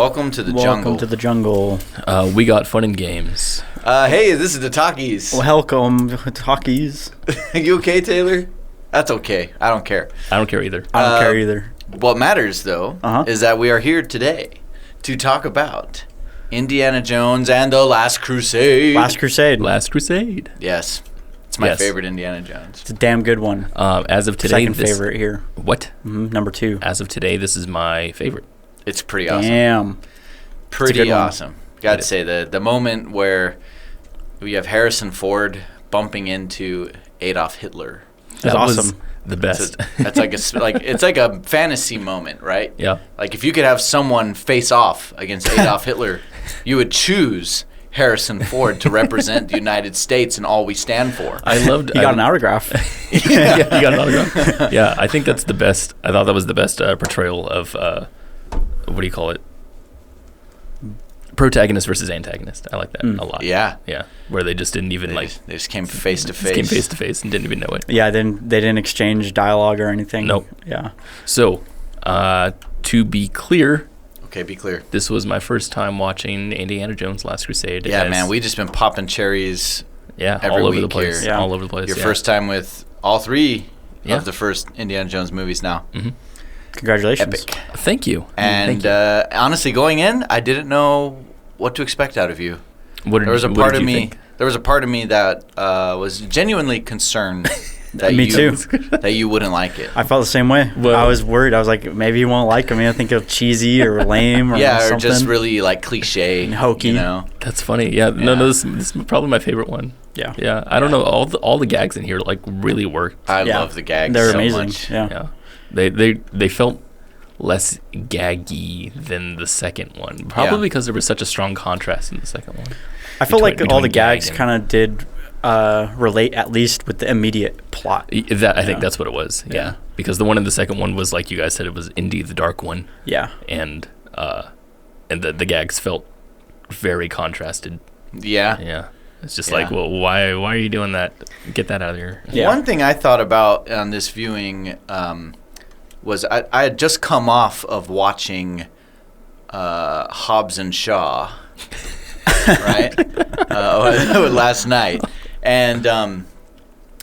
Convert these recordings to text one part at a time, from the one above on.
Welcome to the jungle. Welcome to the jungle. We got fun and games. Hey, this is the Talkies. Welcome, Talkies. You okay, Taylor? That's okay. I don't care. I don't care either. I don't care either. What matters, though, is that we are here today to talk about Indiana Jones and the Last Crusade. Last Crusade. Last Crusade. Yes. It's my favorite Indiana Jones. It's a damn good one. As of today, Second favorite here. What? Number 2. As of today, this is my favorite. It's pretty awesome. Damn. Pretty awesome. Gotta say, the moment where we have Harrison Ford bumping into Adolf Hitler. That awesome. was the best. That's it's like a fantasy moment, right? Yeah. Like if you could have someone face off against Adolf Hitler, you would choose Harrison Ford to represent the United States and all we stand for. I loved. He got an autograph. Yeah, he got an autograph. Yeah, I think that's the best. I thought that was the best portrayal of what do you call it? Protagonist versus antagonist. I like that a lot. Yeah. Yeah. Where they just didn't even They just came face to face. Came face to face and didn't even know it. Yeah, they didn't exchange dialogue or anything. Nope. Yeah. So, to be clear. Okay, be clear. This was my first time watching Indiana Jones: Last Crusade. Yeah, man, we just been popping cherries. Yeah, every all over week the place. here. Yeah. All over the place. Your first time with all 3 Yeah. of the first Indiana Jones movies now. Mm-hmm. Congratulations. Epic. Thank you. And honestly, going in, I didn't know what to expect out of you. There was a part of me that was genuinely concerned that Me too. that you wouldn't like it. I felt the same way. Well- I was worried. I was like, maybe he won't like me. I think of cheesy or lame or something. Or just really like cliche, And hokey. You know? That's funny. Yeah. No, this is probably my favorite one. Yeah. Yeah. I don't know. All the gags in here like really work. I Yeah. love the gags. They're so amazing. much. Yeah. Yeah. They felt less gaggy than the second one. Probably because there was such a strong contrast in the second one. I felt like all the between gag gags and- kind of did relate at least with the immediate plot. I think that's what it was. Yeah. Because the one in the second one was like you guys said, it was Indy the Dark One. Yeah. And the gags felt very contrasted. Yeah. Yeah. It's just like, well, why are you doing that? Get that out of here. Yeah. One thing I thought about on this viewing was I had just come off of watching Hobbs and Shaw, right? Last night. And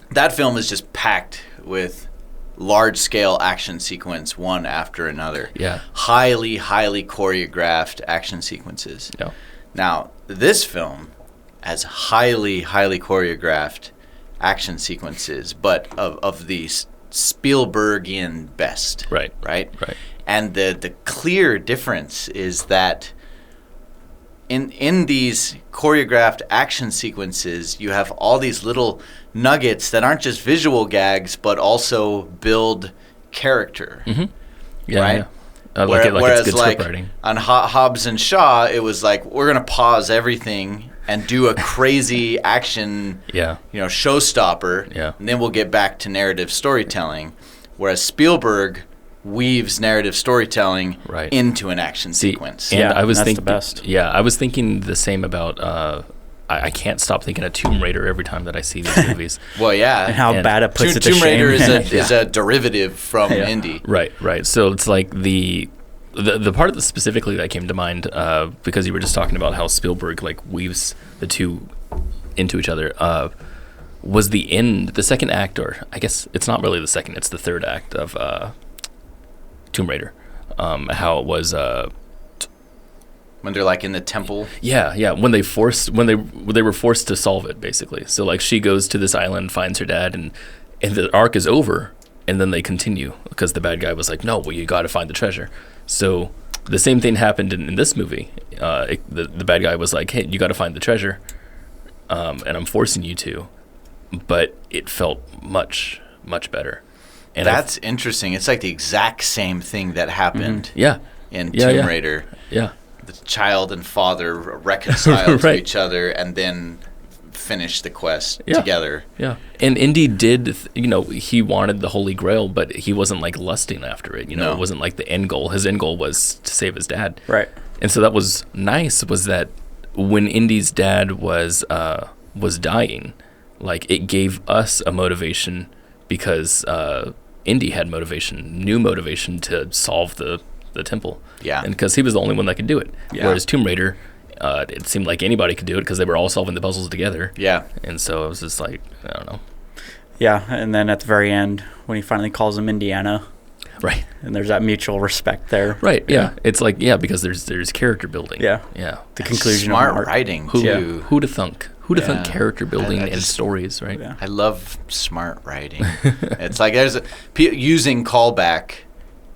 that film is just packed with large-scale action sequence one after another. Yeah. Highly, highly choreographed action sequences. Yeah. Now, this film has highly, highly choreographed action sequences, but of the Spielbergian best. Right. Right? Right. And the clear difference is that in these choreographed action sequences, you have all these little nuggets that aren't just visual gags, but also build character. Mm-hmm. Yeah. Right? Yeah. Whereas it's good script like writing. on Hobbs and Shaw, it was like, we're going to pause everything and do a crazy action, Yeah. showstopper. Yeah. And then we'll get back to narrative storytelling. Whereas Spielberg weaves narrative storytelling into an action sequence. And I was that's thinking, the best. Yeah, I was thinking the same about. I can't stop thinking of Tomb Raider every time that I see these movies. Well, yeah. And how bad it puts it to Tomb shame. Raider is a derivative from Indy. Right. So it's like the part that specifically that came to mind because you were just talking about how Spielberg like weaves the two into each other. Was the end, the second act, or I guess it's not really the second, it's the third act of Tomb Raider. How it was. When they're like in the temple. Yeah. When they were forced to solve it, basically. So like she goes to this island, finds her dad, and the arc is over, and then they continue because the bad guy was like, "No, well, you got to find the treasure." So the same thing happened in this movie. The bad guy was like, "Hey, you got to find the treasure, and I'm forcing you to," but it felt much better. And that's interesting. It's like the exact same thing that happened. In Tomb Raider. Yeah. The child and father reconcile to Right. each other and then finish the quest together. Yeah. And Indy did, he wanted the Holy Grail, but he wasn't like lusting after it. No. It wasn't like the end goal. His end goal was to save his dad. Right. And so that was nice, was that when Indy's dad was dying, like it gave us a motivation because Indy had new motivation to solve the the temple. Yeah. And because he was the only one that could do it. Yeah. Whereas Tomb Raider, it seemed like anybody could do it because they were all solving the puzzles together. Yeah. And so it was just like, I don't know. Yeah, and then at the very end, when he finally calls him Indiana, Right. and there's that mutual respect there. Right. Yeah. It's like, because there's character building. Yeah. Yeah. The conclusion Smart of art. writing Who too. who to thunk? Who to thunk Yeah. character building I and just- stories, right? Yeah. I love smart writing. It's like there's using callback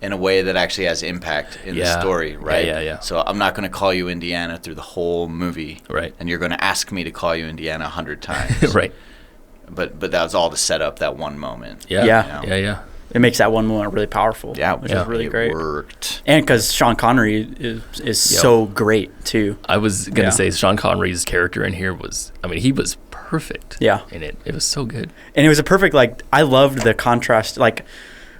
in a way that actually has impact in the story, right? Yeah. So I'm not going to call you Indiana through the whole movie, Right. and you're going to ask me to call you Indiana 100 times, Right. But that was all to set up that one moment. Yeah. Yeah. Yeah. It makes that one moment really powerful. Yeah, which is really it great. worked. And because Sean Connery is so great too. I was gonna say Sean Connery's character in here he was perfect. Yeah. In it, it was so good. And it was a perfect, like, I loved the contrast. Like,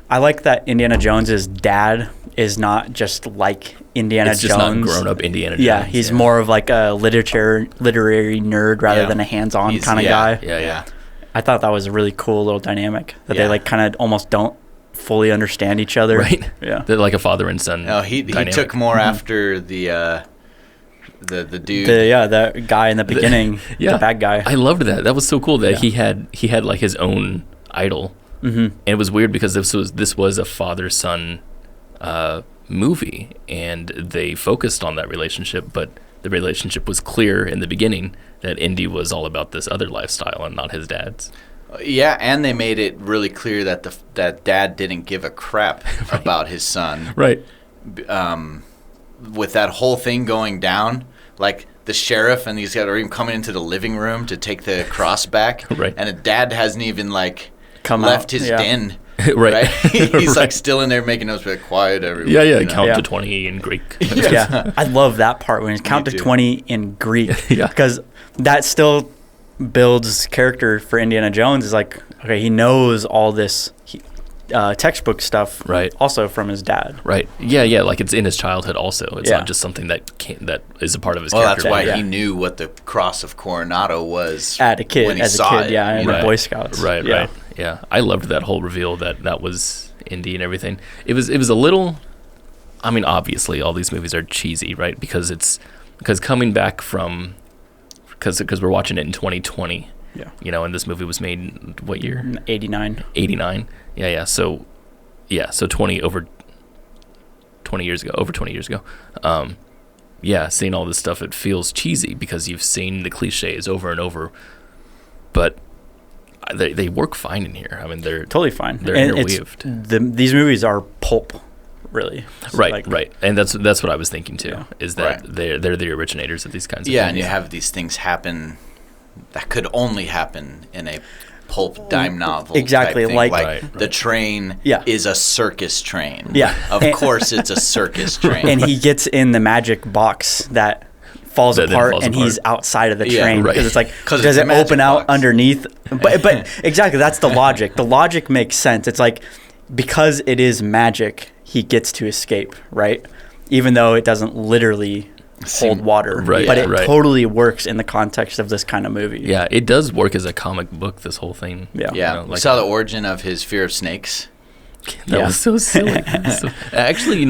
I like that Indiana Jones's dad is not just like Indiana It's just Jones. not grown up Indiana Jones. Yeah, he's more of like a literary nerd rather than a hands-on kind of guy. Yeah. I thought that was a really cool little dynamic that they Yeah. like kind of almost don't fully understand each other. Right. Yeah. They're like a father and son. No, he dynamic. took more after the dude. The guy in the beginning, Yeah. the bad guy. I loved that. That was so cool that Yeah. he had like his own idol. Mm-hmm. And it was weird because this was a father-son movie, and they focused on that relationship, but the relationship was clear in the beginning that Indy was all about this other lifestyle and not his dad's. Yeah, and they made it really clear that that dad didn't give a crap about his son. Right. With that whole thing going down, like the sheriff and these guys are even coming into the living room to take the cross back, Right. And the dad hasn't even Come left out, his yeah. den. Right. Right? He's Right. like still in there making notes, but quiet everyone. Yeah, you know? count Yeah. to 20 in Greek. Yeah, I love that part when it's count to too. 20 in Greek. Yeah. Because that still builds character for Indiana Jones. Is like, okay, he knows all this textbook stuff, Right. also from his dad. Right. Yeah, like it's in his childhood also. It's Yeah. not just something that is a part of his Well, character. that's why Yeah. he knew what the cross of Coronado was As a kid, when he saw it. yeah, in you the know? Boy Scouts. Right, yeah. right. Yeah. I loved that whole reveal that was Indy and everything. It was a little, I mean, obviously all these movies are cheesy, right? Because coming back from, because we're watching it in 2020, Yeah. And this movie was made what year? 89. 89. Yeah. So 20 years ago. Seeing all this stuff, it feels cheesy because you've seen the cliches over and over, but they work fine in here. I mean, they're Totally fine. They're And interweaved. these movies are pulp, really. So, right, like, right, and that's what I was thinking too. Yeah. Is that Right. they're the originators of these kinds of Yeah, things. and you have these things happen that could only happen in a pulp dime novel. Exactly, type thing. like- Right. the train Yeah. is a circus train. Yeah. Of course it's a circus train. And he gets in the magic box that falls That then apart, falls and he's apart. outside of the Yeah, train right. because it's like, 'Cause does it's it a magic open out box. underneath? But exactly, that's the logic. The logic makes sense. It's like, because it is magic, he gets to escape, right? Even though it doesn't literally hold water, Right, but it right. totally works in the context of this kind of movie. Yeah, it does work as a comic book. This whole thing. Yeah. Yeah, we saw the origin of his fear of snakes. That Yeah. was so silly. Actually,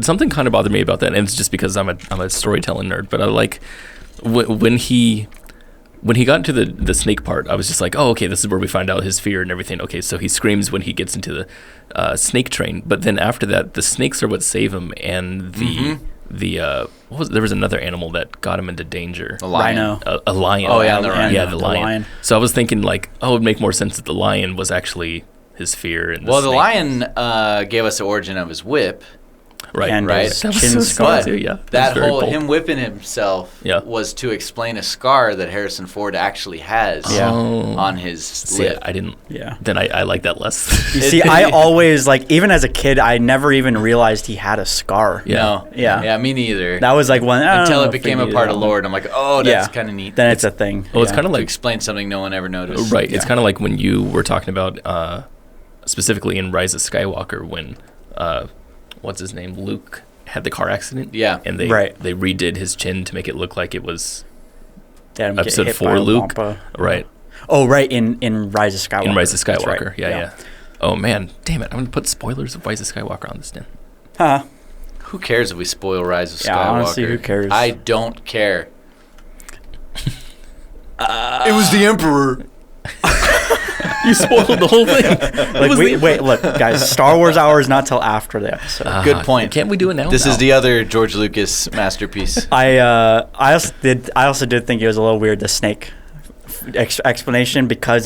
something kind of bothered me about that, and it's just because I'm a storytelling nerd. But I like when he got into the snake part. I was just like, oh, okay, this is where we find out his fear and everything. Okay, so he screams when he gets into the snake train, but then after that, the snakes are what save him, and there was another animal that got him into danger. A lion. Rhino. A lion. Oh, yeah, the and rhino. the the lion. lion. So I was thinking like, oh, it would make more sense that the lion was actually his fear. And Well, the snake. lion gave us the origin of his whip. right? and right. his That was chin so scar. smart. Yeah, That was very whole bold. him whipping himself Yeah. was to explain a scar that Harrison Ford actually has Yeah. on his See, lip. I didn't. Yeah. Then I like that less. You see, I always, like, even as a kid, I never even realized he had a scar. Yeah. No. Yeah. Yeah, me neither. That was like one I don't Until know it if we became a needed part that of one. lore, and I'm like, oh, that's kind of neat. Then it's a thing. Well, it's Yeah. kind of to like explain something no one ever noticed. right. It's Yeah. kind of like when you were talking about specifically in Rise of Skywalker when what's his name, Luke had the car accident. Yeah. And they Right. redid his chin to make it look like it was They had him get episode hit 4 by a Luke. Wampa. Right. Oh, right, in Rise of Skywalker. In Rise of That's Skywalker. right. Yeah. Oh man, damn it! I'm gonna put spoilers of Rise of Skywalker on this then. Huh. Who cares if we spoil Rise of Skywalker? Yeah, honestly, who cares? I don't care. It was the Emperor. You spoiled the whole thing. Like, wait, look, guys. Star Wars Hour is not till after the episode. Good point. Can't we do it now? This is the other George Lucas masterpiece. I also did think it was a little weird, the snake explanation, because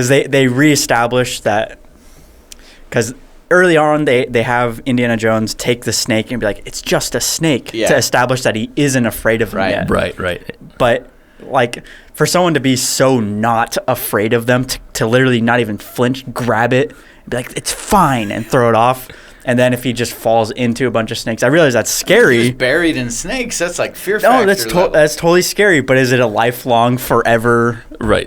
they reestablished that, because early on they have Indiana Jones take the snake and be like, it's just a snake, to establish that he isn't afraid of him yet. Right. But like, for someone to be so not afraid of them, to literally not even flinch, grab it, and be like, it's fine, and throw it off. And then if he just falls into a bunch of snakes, I realize that's scary. He's buried in snakes. That's like fear factor. No, that's totally scary. But is it a lifelong, forever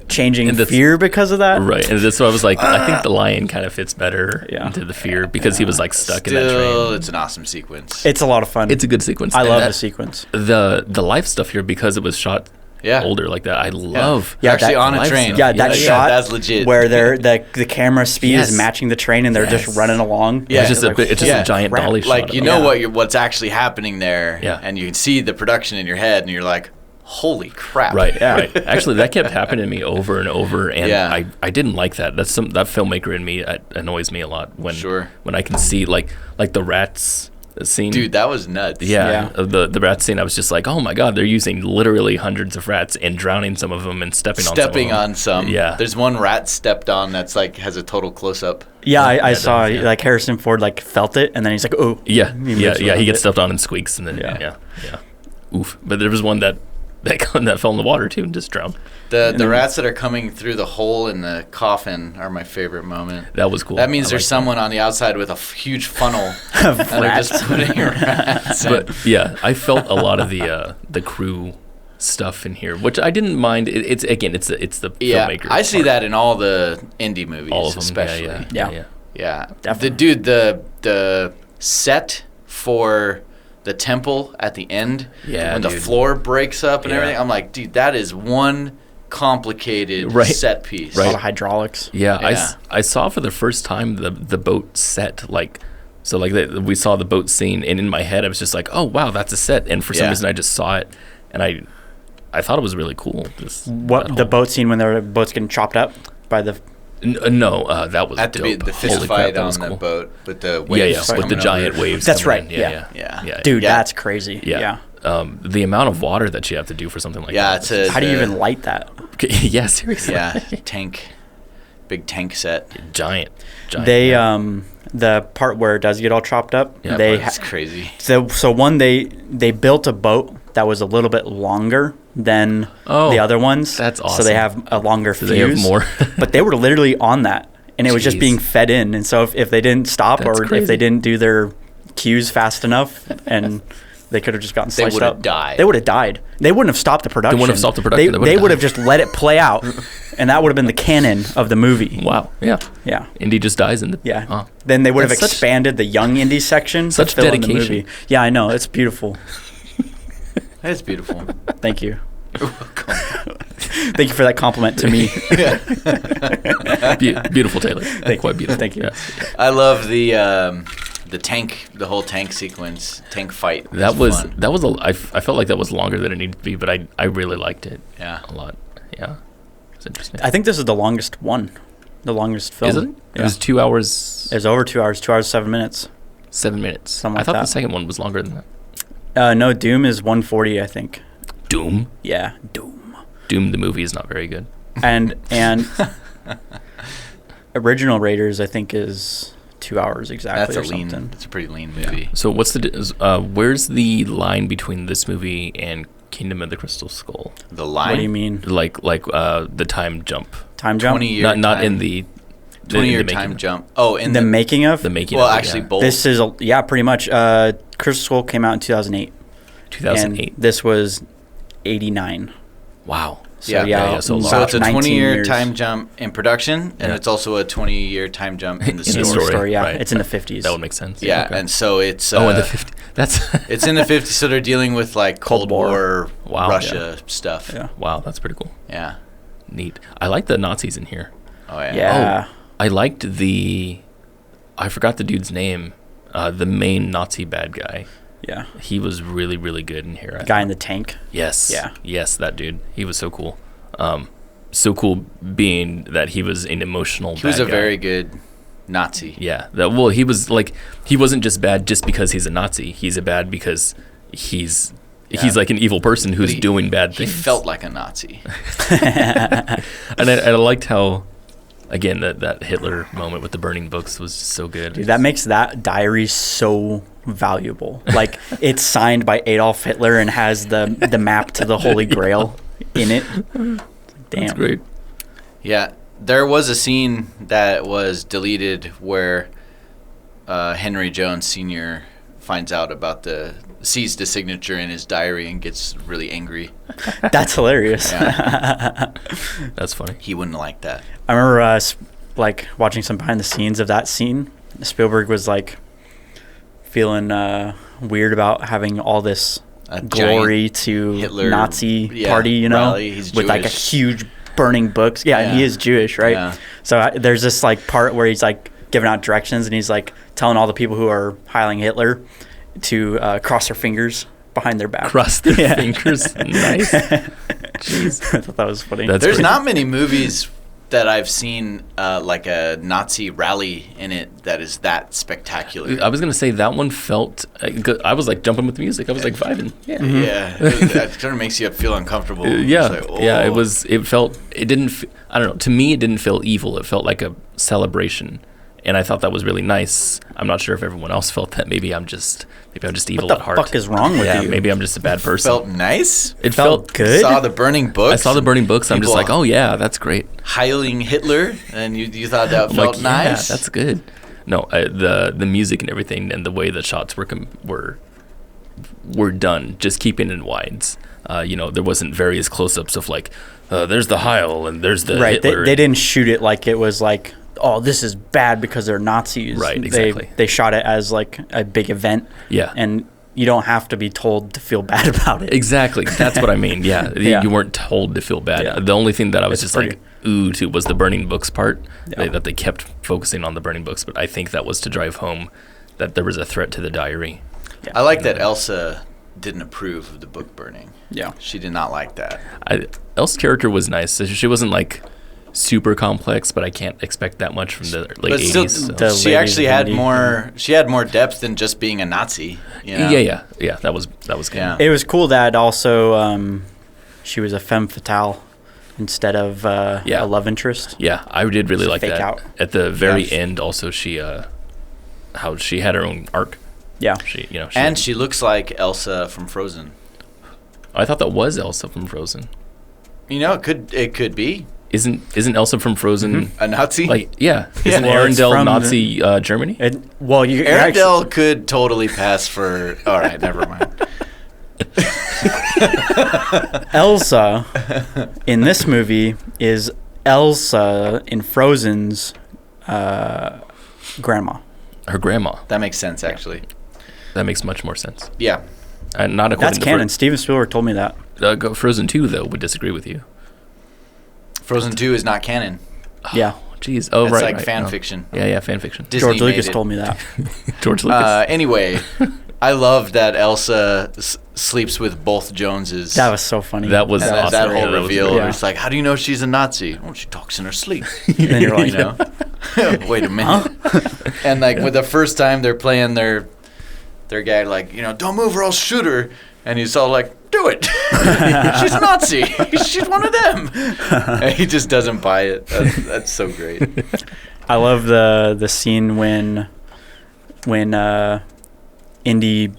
changing fear because of that? Right. And that's why I was like, I think the lion kind of fits better into the fear, because he was like stuck in that train. It's an awesome sequence. It's a lot of fun. It's a good sequence. I love the sequence. The life stuff here, because it was shot older like that. I love actually on a train. Yeah, that shot that's legit. Where the camera speed is matching the train and they're just running along. Yeah, it's just a giant dolly shot. Like, you know what's actually happening there, and you can see the production in your head, and you're like, holy crap. Right. Actually, that kept happening to me over and over, and I didn't like that. That filmmaker in me annoys me a lot when I can see like the rats scene. Dude, that was nuts. The rat scene, I was just like, oh my god, they're using literally hundreds of rats and drowning some of them and stepping on some. Yeah, there's one rat stepped on that's like has a total close up. I saw like Harrison Ford like felt it, and then he's like, oh he gets stepped on and squeaks, and then oof. But there was one that fell in the water too and just drowned. The rats that are coming through the hole in the coffin are my favorite moment. That was cool. That means there's someone on the outside with a huge funnel and they're just putting rats in. But yeah, I felt a lot of the crew stuff in here, which I didn't mind. It's the filmmaker. I see that in all the indie movies, all of them, especially. Yeah. Definitely. The set for the temple at the end, when the floor breaks up and everything, I'm like, dude, that is one complicated set piece. A lot of hydraulics. I saw for the first time the boat set, like, so like we saw the boat scene, and in my head I was just like, oh wow, that's a set, and for some reason I just saw it, and I thought it was really cool. The boat scene when the boat's getting chopped up by the... No, that was had to be the fist fight on the boat with the waves. With the giant waves. That's right. Yeah. Dude, that's crazy. Yeah. The amount of water that you have to do for something like that. How do you even light that? Yeah, seriously. Yeah, big tank set. Giant. They the part where it does get all chopped up. Yeah, that's crazy. So they built a boat that was a little bit longer than the other ones. That's awesome. So they have a longer fuse. They have more. But they were literally on that, and it was just being fed in. And so if they didn't stop if they didn't do their cues fast enough, and they could have just gotten sliced up. They would have died. They wouldn't have stopped the production. They would have just let it play out, and that would have been the canon of the movie. Wow. Yeah. Indy just dies in the... Yeah. Oh. Then they would have expanded the young Indy section. Such dedication. In the movie. Yeah, I know. It's beautiful. It's beautiful. Thank you. You're welcome. Thank you for that compliment to me. Beautiful, Taylor. Quite beautiful. Thank you. Yeah. I love the tank, the whole tank sequence, tank fight. I felt like that was longer than it needed to be, but I really liked it. Yeah. A lot. Yeah. It's interesting. I think this is the longest one. The longest film. Is it? Yeah. It was 2 hours. It was over 2 hours. 2 hours 7 minutes. 7 minutes. Something like I thought that. the second one was longer than that. No, Doom is 140, I think. Doom? Yeah, Doom. Doom the movie is not very good. And Original Raiders, I think, is 2 hours exactly. That's a pretty lean movie. Yeah. So where's the line between this movie and Kingdom of the Crystal Skull? The line? What do you mean? Like the time jump. Time jump? 20-year not in the 20-year time jump. Oh, in the making of? The making well, of. Well, actually, both. This is, pretty much. Crystal Skull came out in 2008. 2008. And this was 89. Wow. So it's a 20-year time jump in production, and it's also a 20-year time jump in the story. Yeah, right. it's in the 50s. That would make sense. Yeah, and so it's in the 50s. It's in the 50s, so they're dealing with like Cold War Russia stuff. Yeah. Wow, that's pretty cool. Yeah, neat. I like the Nazis in here. Oh yeah. Yeah. I liked I forgot the dude's name. The main Nazi bad guy. Yeah. He was really, really good in here. The guy in the tank. Yes. Yeah. Yes, that dude. He was so cool. So cool being that he was an emotional He was a guy. very good Nazi. Yeah. He was like, he wasn't just bad just because he's a Nazi. He's a bad because he's like an evil person who's doing bad things. He felt like a Nazi. And I liked how, again, that Hitler moment with the burning books was just so good. Dude, that makes that diary so valuable. Like, it's signed by Adolf Hitler and has the map to the Holy Grail in it. Damn. That's great. Yeah, there was a scene that was deleted where Henry Jones Sr. finds out about sees the signature in his diary and gets really angry. That's hilarious. Yeah. That's funny. He wouldn't like that. I remember like watching some behind the scenes of that scene. Spielberg was like feeling weird about having all this glory to Hitler, Nazi party, you know, rally. He's with like a Jewish. huge burning books. Yeah, and he is Jewish, right? Yeah. So there's this like part where he's like giving out directions and he's like telling all the people who are hiling Hitler to cross their fingers behind their back. Cross their fingers. Nice. Jeez. I thought that was funny. That's There's great. not many movies that I've seen like a Nazi rally in it that is that spectacular. I was going to say that one felt, I was like jumping with the music. I was like vibing. Yeah. Yeah, that kind of makes you feel uncomfortable. Yeah. It's like, Yeah. oh. It didn't, I don't know. To me, it didn't feel evil. It felt like a celebration. And I thought that was really nice. I'm not sure if everyone else felt that. Maybe I'm just evil What at heart. the fuck is wrong with you? Maybe I'm just a bad person. Felt nice. It felt felt good. Saw the burning books. I saw the burning books. I'm just People like, oh yeah, that's great. Hiling Hitler, and you thought that I'm felt like, nice. Yeah, that's good. No, the music and everything and the way the shots were done, just keeping in wides. There wasn't various close-ups of like, there's the Heil and there's the Right. Hitler. They didn't shoot it like it was like, oh, this is bad because they're Nazis. Right, exactly. They shot it as like a big event. Yeah. And you don't have to be told to feel bad about it. Exactly. That's what I mean. Yeah. Yeah. You weren't told to feel bad. Yeah. The only thing that I was It's just pretty- like, ooh, to was the burning books part. Yeah. That they kept focusing on the burning books. But I think that was to drive home that there was a threat to the diary. I like that Elsa didn't approve of the book burning. Yeah. She did not like that. Elle's character was nice. She wasn't like super complex, but I can't expect that much from the late But 80s. still, so. The she ladies actually of had Indy. more. She had more depth than just being a Nazi. You know? Yeah. That was good. Yeah. It was cool that also she was a femme fatale instead of a love interest. Yeah, I did really Just like fake that. out. At the very Yeah. end, also she, how she had her own arc. Yeah. And she looks like Elsa from Frozen. I thought that was Elsa from Frozen. You know, it could be Isn't Elsa from Frozen a Nazi. like Isn't Well, it's Arendelle from Nazi Germany? You're actually, Arendelle could totally pass for. All right, never mind. Elsa in this movie is Elsa in Frozen's grandma. Her grandma. That makes sense, actually. That makes much more sense. Yeah. And not according That's canon. Steven Spielberg told me that. Frozen 2 though would disagree with you. Frozen 2 is not canon. Yeah. Jeez. Oh, It's right. like right. fan No. fiction. Yeah, fan fiction. Disney George Lucas made it. told me that. George Lucas. Anyway, I love that Elsa sleeps with both Joneses. That was so funny. That was And awesome. that Yeah, whole that was reveal. great. Yeah. It's like, how do you know she's a Nazi? Oh, she talks in her sleep. And then you're like, You know? Wait a minute. And like with the first time they're playing their guy, like, don't move or I'll shoot her. And he's all like, do it. She's a Nazi. She's one of them. And he just doesn't buy it. That's so great. I love the scene when Indy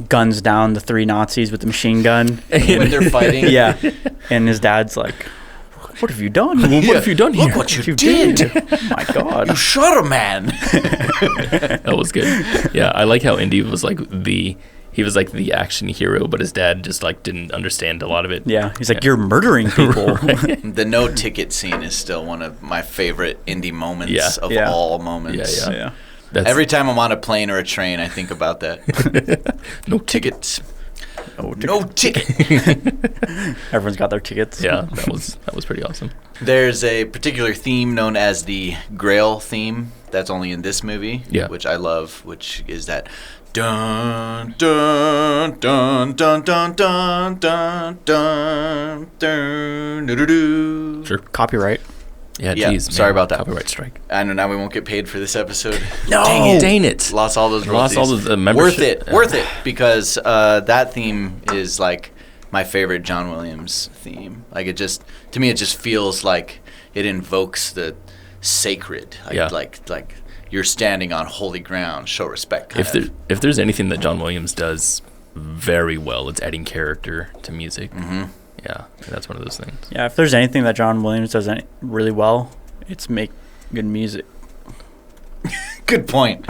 guns down the three Nazis with the machine gun. When they're fighting. Yeah. And his dad's like, what have you done? What have you done here? Look what you did. Oh my God. You shot a man. That was good. Yeah, I like how Indy was like the action hero, but his dad just like didn't understand a lot of it. Yeah. He's like, you're murdering people. The no ticket scene is still one of my favorite indie moments of Yeah. all moments. Yeah. Yeah. Every time I'm on a plane or a train, I think about that. No Tickets. No ticket. Everyone's got their tickets. Yeah, that was pretty awesome. There's a particular theme known as the Grail theme that's only in this movie, which I love, which is that dun dun dun dun dun dun dun dun dun doo. Sure. Copyright. Yeah, geez, sorry about that. Copyright strike. I know now we won't get paid for this episode. No, dang it. Lost all those royalties. Lost all the membership. Worth it, because that theme is like my favorite John Williams theme. Like it just, to me, it just feels like it invokes the sacred. Like you're standing on holy ground. Show respect. If there's anything that John Williams does very well, it's adding character to music. Mm-hmm. Yeah, that's one of those things. Yeah, if there's anything that John Williams does really well, it's make good music. Good point.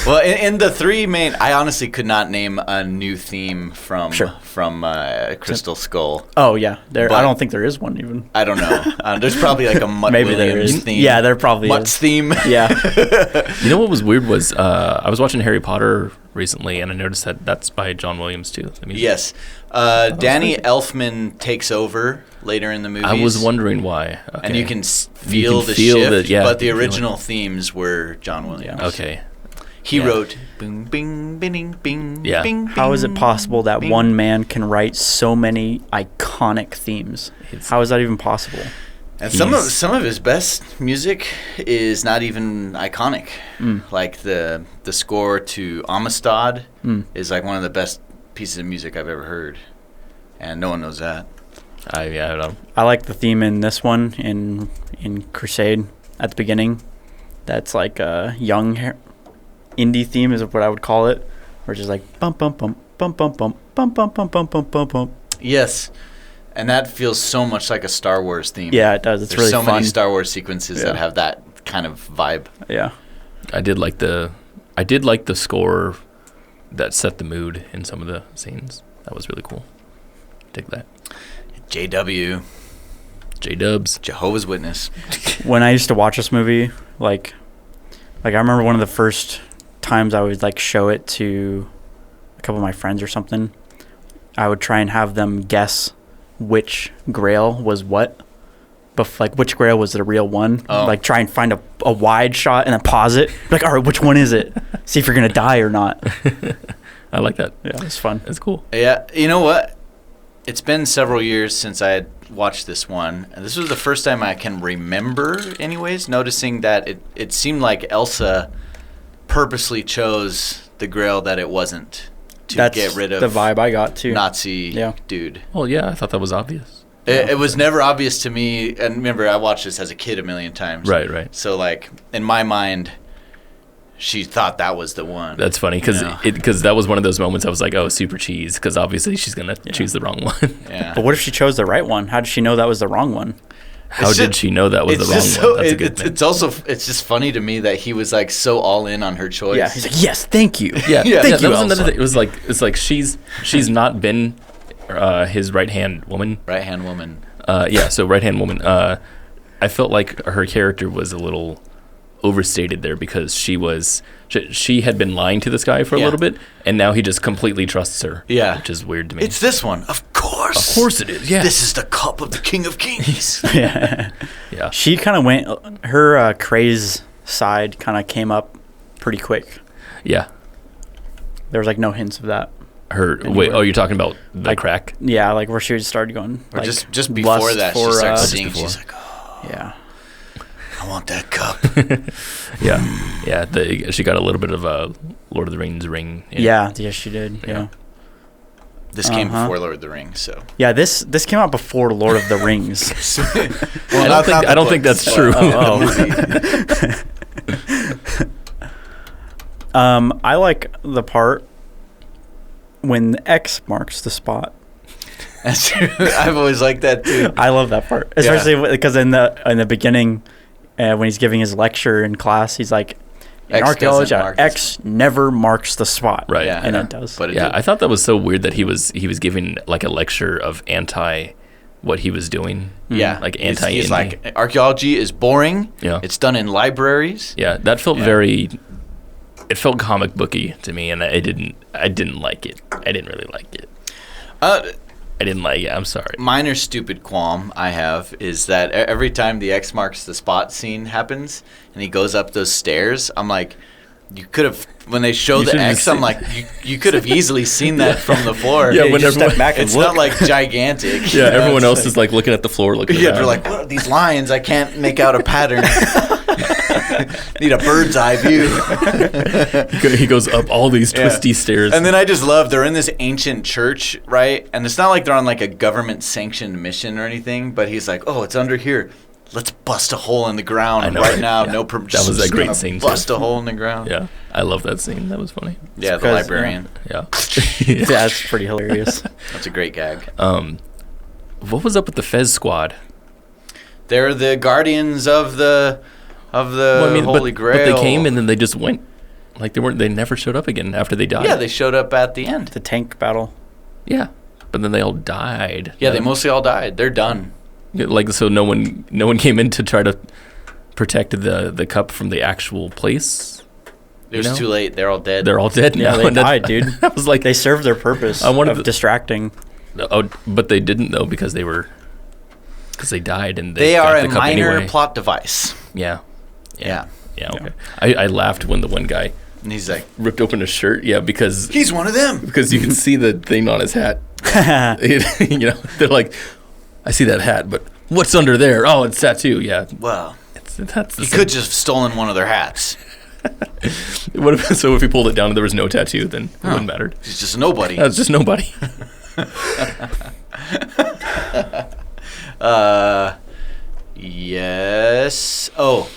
Well, in the three main, I honestly could not name a new theme from Crystal Skull. Oh yeah, I don't think there is one even. I don't know. There's probably like a Mutt Maybe Williams there is. theme. Yeah, there probably Mutt's is. theme. Yeah. You know what was weird was I was watching Harry Potter recently, and I noticed that that's by John Williams too. Yes. Danny Elfman takes over later in the movies. I was wondering why. Okay. And you can feel the shift, but the original themes were John Williams. Okay. He wrote bing, bing, bing, bing, Yeah. bing. How is it possible that one man can write so many iconic themes? How is that even possible? And some of his best music is not even iconic. Like the score to Amistad is like one of the best pieces of music I've ever heard, and no one knows that. I don't know. I like the theme in this one in Crusade at the beginning. That's like a young indie theme is what I would call it, where it's just like bump bump bump bump bump bump bump bump bump bump bump bump bump. Yes, and that feels so much like a Star Wars theme. Yeah, it does. It's There's really so fun. many Star Wars sequences that have that kind of vibe. Yeah, I did like the score that set the mood in some of the scenes. That was really cool. Dig that. JW. J-Dubs. Jehovah's Witness. when I used to watch this movie, like I remember one of the first times I would like show it to a couple of my friends or something. I would try and have them guess which Grail was what, but like which Grail was the real one. Like try and find a wide shot and then pause it. Like, all right, which one is it? See if you're gonna die or not. I like that. Yeah, it's fun. It's cool. Yeah, you know what? It's been several years since I had watched this one, and this was the first time I can remember, anyways, noticing that it seemed like Elsa purposely chose the Grail that it wasn't to get rid of the vibe I got too. Nazi dude. Well, yeah, I thought that was obvious. It was never obvious to me, and remember, I watched this as a kid a million times. Right. So, like, in my mind, she thought that was the one. That's funny because that was one of those moments I was like, oh, super cheese, because obviously she's going to choose the wrong one. Yeah. But what if she chose the right one? How did she know that was the wrong one? How did she know that was the wrong one? That's a good thing. It's just funny to me that he was like so all in on her choice. Yeah, he's like, yes, thank you. Yeah, thank you, that was another Elsa. thing. It's like she's not been his right-hand woman. Right-hand woman. So right-hand woman. I felt like her character was a little overstated there because she had been lying to this guy for a little bit, and now he just completely trusts her. Yeah, which is weird to me. It's this one, of course. Of course it is. Yeah, this is the cup of the King of Kings. Yeah. She kind of went. Her craze side kind of came up pretty quick. Yeah. There was like no hints of that. Wait, you're talking about the crack? Yeah, like where she started going. Or like, just before that, she started seeing. She's like, yeah. I want that cup. She got a little bit of a Lord of the Rings ring. Yeah, she did. Yeah. This came before Lord of the Rings, so. Yeah, this came out before Lord of the Rings. Well, I don't think that's true. I like the part when the X marks the spot. That's true. I've always liked that too. I love that part, especially because in the beginning, when he's giving his lecture in class, he's like, in archaeology, X never marks the spot, right? Yeah, and it does. But I thought that was so weird that he was giving like a lecture of anti what he was doing. Yeah, like anti. He's like, archaeology is boring. Yeah, it's done in libraries. Yeah, that felt very it felt comic booky to me, and I didn't like it. I didn't really like it. I didn't like it. I'm sorry. Minor stupid qualm I have is that every time the X marks the spot scene happens and he goes up those stairs, I'm like, you could have, when they show the X, I'm like, you could have easily seen that from the floor. Yeah, when step back and it's look. not like gigantic. Yeah, everyone else is like looking at the floor, looking Yeah, around. they're like, what are these lines? I can't make out a pattern. Need a bird's eye view. He goes up all these twisty stairs. And then I just love, they're in this ancient church, right? And it's not like they're on like a government sanctioned mission or anything, but he's like, oh, it's under here. Let's bust a hole in the ground right now. Yeah. No, That was a great scene. Bust a hole in the ground. Yeah, I love that scene. That was funny. Yeah, the librarian. Yeah. Yeah, that's pretty hilarious. That's a great gag. What was up with the Fez squad? They're the guardians of the Holy Grail. But they came and then they just went. Like they never showed up again after they died. Yeah, they showed up at the end. The tank battle. Yeah, but then they all died. Yeah, they mostly all died. They're done. Like, so no one came in to try to protect the cup from the actual place. It was too late. They're all dead. They're all dead now. Yeah, they died, dude. I was like, they served their purpose of distracting. Oh, but they didn't though because they died and they got are the a cup minor anyway. plot device. Yeah. Okay. I laughed when the one guy And he's like, ripped open his shirt. Yeah, because he's one of them. Because you can see the thing on his hat. They're like, I see that hat, but what's under there? Oh, it's tattoo. Yeah. Well, That's he could just have stolen one of their hats. So if he pulled it down and there was no tattoo, then it wouldn't matter. He's just nobody. That's just nobody. Yes. Oh,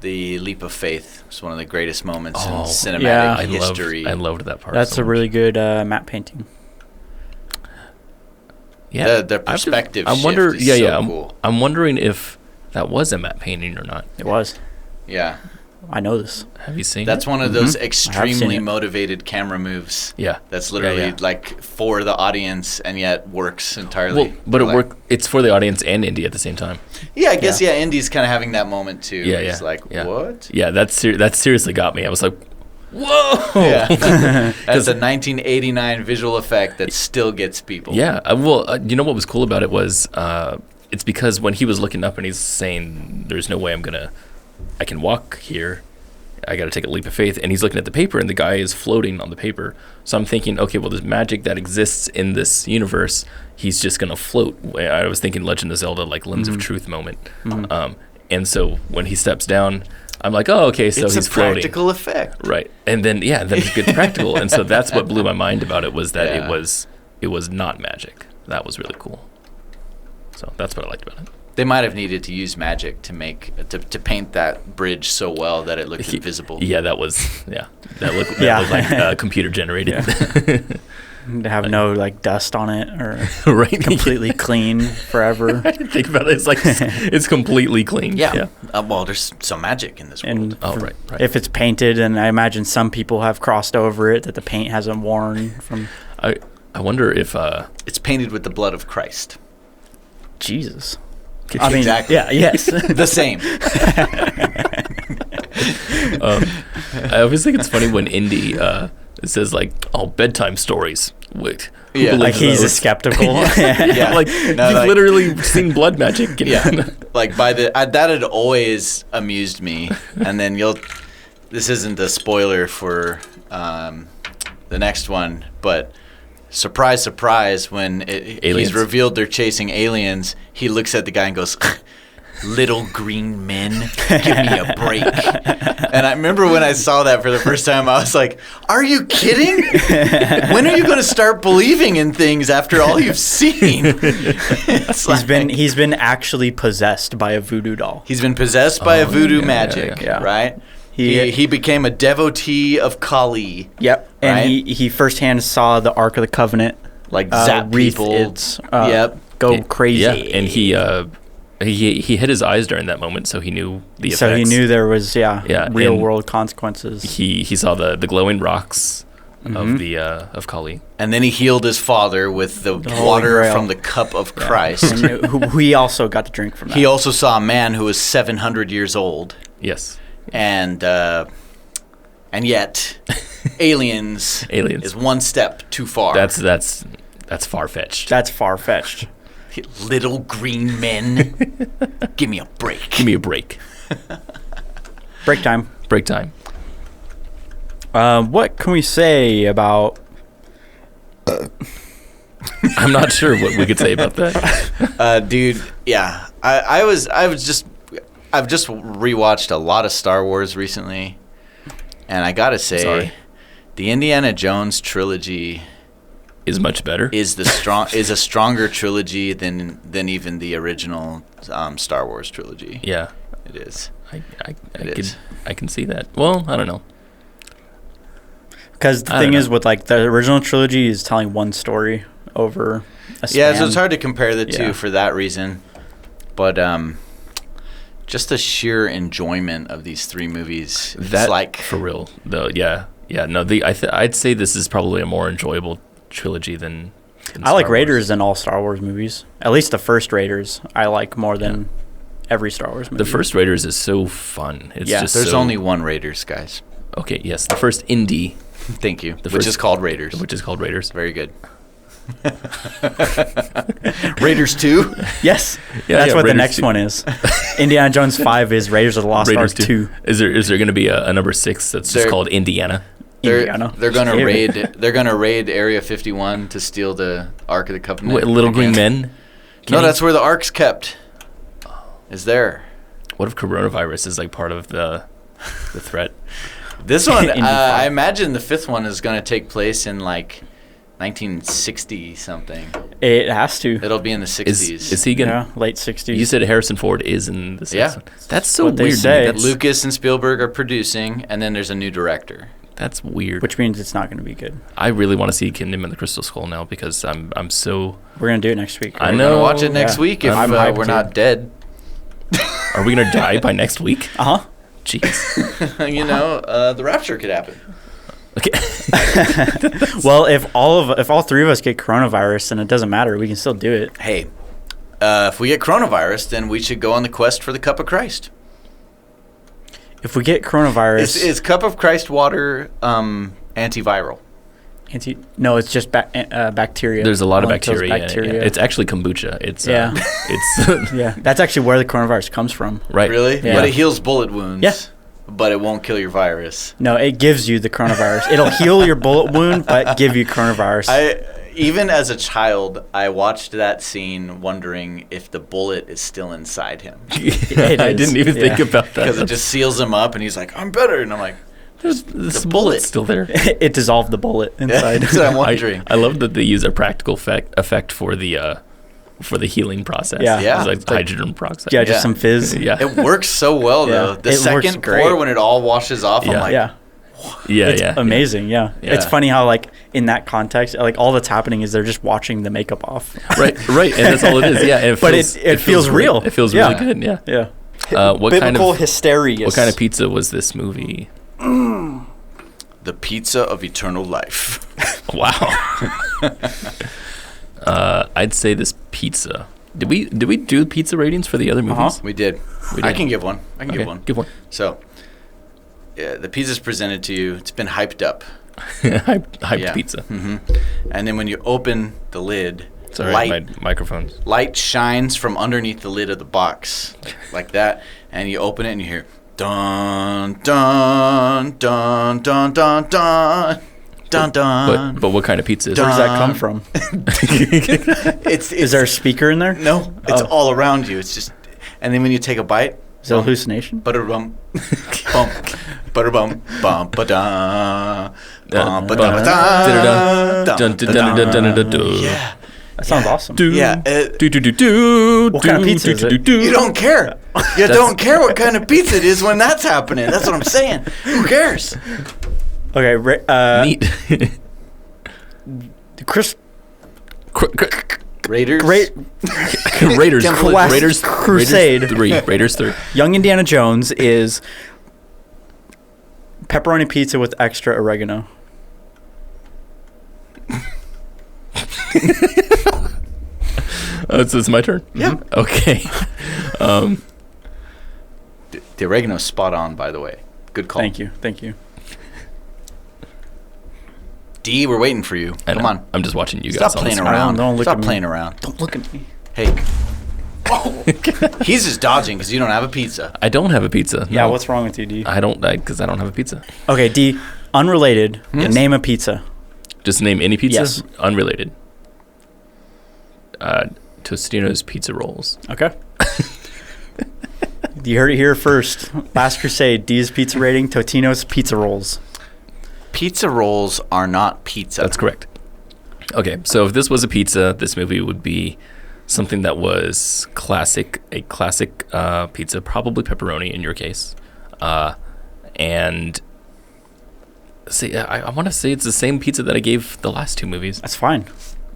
the leap of faith was one of the greatest moments in cinematic yeah. history. I loved that part. That's so a really good matte painting. Yeah, the perspective I wonder. shift is Yeah. cool. I'm wondering if that was a matte painting or not. It was. Yeah. I know this. Have you seen? That's it? one of those seen extremely it. motivated camera moves. Yeah. That's literally Yeah. like for the audience and yet works entirely. Well, but like, it worked. It's for the audience and Indy at the same time. Yeah, I guess Indy's kind of having that moment too. Yeah, He's like, yeah. what? Yeah, that seriously got me. I was like, whoa. Yeah. That's a 1989 visual effect that still gets people. Yeah. You know what was cool about it was it's because when he was looking up and he's saying, "There's no way I can walk here. I got to take a leap of faith." And he's looking at the paper, and the guy is floating on the paper. So I'm thinking, okay, well, there's magic that exists in this universe. He's just gonna float. I was thinking Legend of Zelda, like Lens of Truth moment. And so when he steps down, I'm like, oh, okay, so it's he's a floating. practical effect. Right. And then then it gets practical. And so that's what blew my mind about it was that Yeah. it was not magic. That was really cool. So that's what I liked about it. They might have needed to use magic to paint that bridge so well that it looked invisible. Yeah, that looked like computer generated. To have no like dust on it or Right. completely clean forever. I didn't think about it. It's like it's completely clean. Yeah. Well, there's some magic in this world. And Right. if it's painted, and I imagine some people have crossed over it that the paint hasn't worn from I wonder if It's painted with the blood of Christ. Jesus. I mean, Exactly. yeah, yes. The same. I always think it's funny when Indy it says like, "Oh, bedtime stories." Wait, who Yeah. believes Like he's a those? skeptical. Yeah. Like No, you've like- literally seen blood magic. Yeah. Like that had always amused me. And then this isn't a spoiler for the next one, but surprise, surprise, when he's Aliens. revealed they're chasing aliens, he looks at the guy and goes, "Little green men, give me a break." And I remember when I saw that for the first time, I was like, are you kidding? When are you going to start believing in things after all you've seen? He's been actually possessed by a voodoo doll. He's been possessed by a voodoo magic, yeah. right? He- He became a devotee of Kali. Yep. And Right? he firsthand saw the Ark of the Covenant Like zap wreath people. its Yep. go crazy. Yeah, and he hit his eyes during that moment, so he knew the effects. So he knew there was real and world consequences. He saw the glowing rocks of Kali. And then he healed his father with the Holy water Grail. from the cup of Christ. And we also got to drink from that. He also saw a man who was 700 years old. Yes. And And yet, Aliens is one step too far. That's far-fetched. That's far-fetched. Little green men. Give me a break. Give me a break. Break time. Break time. What can we say about... I'm not sure what we could say about that. Dude, yeah. I've just rewatched a lot of Star Wars recently, and I gotta say, the Indiana Jones trilogy is much better. Is a stronger trilogy than even the original Star Wars trilogy. Yeah, it is. I can see that. Well, I don't know. Because the thing is, with like the original trilogy is telling one story over a span. Yeah, so it's hard to compare the two for that reason. But just the sheer enjoyment of these three movies. That, it's like for real though. Yeah. No. I'd say this is probably a more enjoyable trilogy than I like Raiders than all Star Wars movies. At least the first Raiders I like more than every Star Wars movie. The first Raiders is so fun. It's just there's only one Raiders, guys. Okay, yes, the first Indy. Thank you. Which is called Raiders. Very good. Raiders 2? Yes. That's what Raiders the next 2. One is. Indiana Jones 5 is Raiders of the Lost Ark 2. Is there going to be a number 6 that's just called Indiana? They're going to raid Area 51 to steal the Ark of the Covenant. What, Little Green Men? No, that's where the Ark's kept. Is there. What if coronavirus is like part of the threat? This one, I imagine the fifth one is going to take place in like 1960 something. It has to. It'll be in the 60s. Is he gonna late 60s? You said Harrison Ford is in the 60s. Yeah, that's so weird. They say. That Lucas and Spielberg are producing, and then there's a new director. That's weird. Which means it's not going to be good. I really want to see Kingdom of the Crystal Skull now because I'm so. We're going to do it next week. Right? I know. We're going to watch it next week if we're not dead. Are we gonna die by next week? Uh-huh. Jeez. You know, the rapture could happen. Okay. Well, if all three of us get coronavirus, then it doesn't matter. We can still do it. Hey, if we get coronavirus, then we should go on the quest for the Cup of Christ. If we get coronavirus, is Cup of Christ water antiviral? No, it's just bacteria. There's a lot of bacteria. Yeah. It's actually kombucha. It's yeah. That's actually where the coronavirus comes from. Right. Really? Yeah. But it heals bullet wounds. Yeah. But it won't kill your virus. No, it gives you the coronavirus. It'll heal your bullet wound, but give you coronavirus. Even as a child, I watched that scene wondering if the bullet is still inside him. I didn't even think about that. Because it just seals him up, and he's like, I'm better. And I'm like, the bullet's still there. It dissolved the bullet inside. That's what I'm wondering. I love that they use a practical effect for the healing process. Yeah. It's like hydrogen peroxide. Yeah, just some fizz. Yeah. It works so well, though. The second pour, when it all washes off, I'm like... It's amazing, yeah. It's funny how, like, in that context, like, all that's happening is they're just watching the makeup off. Right, and that's all it is, yeah. It feels real. It feels really good, yeah. Yeah. What Biblical hysteria. What kind of pizza was this movie? The pizza of eternal life. Wow. I'd say this pizza. Did we do pizza ratings for the other movies? We did. I can give one. Give one. Give one. So, the pizza's presented to you. It's been hyped up. hyped pizza. Mm-hmm. And then when you open the lid, my microphones. Light shines from underneath the lid of the box, like that. And you open it and you hear dun dun dun dun dun dun. Dun, dun. But what kind of pizza is Where it? does that come from? Is there a speaker in there? No, it's all around you. It's just, and then when you take a bite, is it a hallucination? Bum, butter bum, bum, ba da, bum, ba da, yeah. That sounds awesome. Yeah. What kind of pizza is it? You don't care. You don't care what kind of pizza it is when that's happening. That's what I'm saying. Who cares? Okay, Neat. Raiders. Raiders. Crusade. Raiders 3. Young Indiana Jones is pepperoni pizza with extra oregano. So it's my turn? Yeah. Okay. The oregano's spot on, by the way. Good call. Thank you. D, we're waiting for you. I Come know. on. I'm just watching you guys. Stop on playing this. around. Don't look Stop at me. playing around. Don't look at me. Hey. He's just dodging because you don't have a pizza. I don't have a pizza. Yeah, no. what's wrong with you, D? Because I don't have a pizza. Okay, D, unrelated. Yes. Name a pizza. Just name any pizza? Yes. Unrelated. Tostino's Pizza Rolls. Okay. You heard it here first. Last Crusade, D's pizza rating, Totino's Pizza Rolls. Pizza rolls are not pizza. That's correct. Okay, so if this was a pizza, this movie would be something that was a classic pizza, probably pepperoni in your case. And see, I want to say it's the same pizza that I gave the last two movies. That's fine.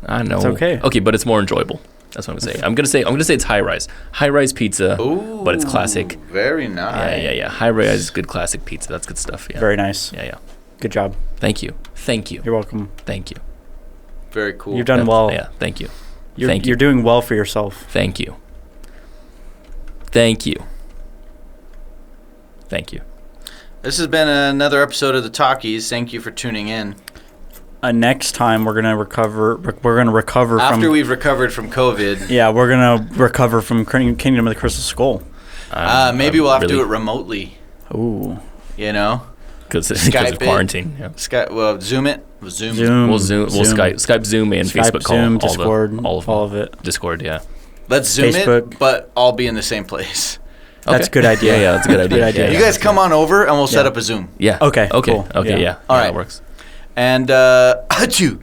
I know. It's okay. Okay, but it's more enjoyable. That's what I'm gonna say. I'm gonna say it's high rise. High rise pizza, Ooh, but it's classic. Very nice. Yeah. High rise, good classic pizza. That's good stuff. Yeah. Very nice. Yeah. Good job. Thank you. You're welcome. Thank you. Very cool. You've done well. Yeah. Thank you. You're doing well for yourself. Thank you. This has been another episode of the Talkies. Thank you for tuning in. Next time we're gonna recover. We're gonna recover After from. we've recovered from COVID, Yeah, we're gonna recover from Kingdom of the Crystal Skull. maybe we'll have to do it remotely. Ooh. You know, because of Skype it. quarantine. Yeah. Zoom it. Zoom. We'll Skype, Zoom, and Skype, Facebook call. Zoom, all Discord, all of it. Discord, yeah. Let's Zoom Facebook. it, but all be in the same place. That's a good idea. Yeah, that's a good idea. Good idea. You guys come on over and we'll set Yeah. up a Zoom. Yeah. Okay, Okay. cool. Okay. Yeah. Yeah. All Yeah, right. that works. And achoo.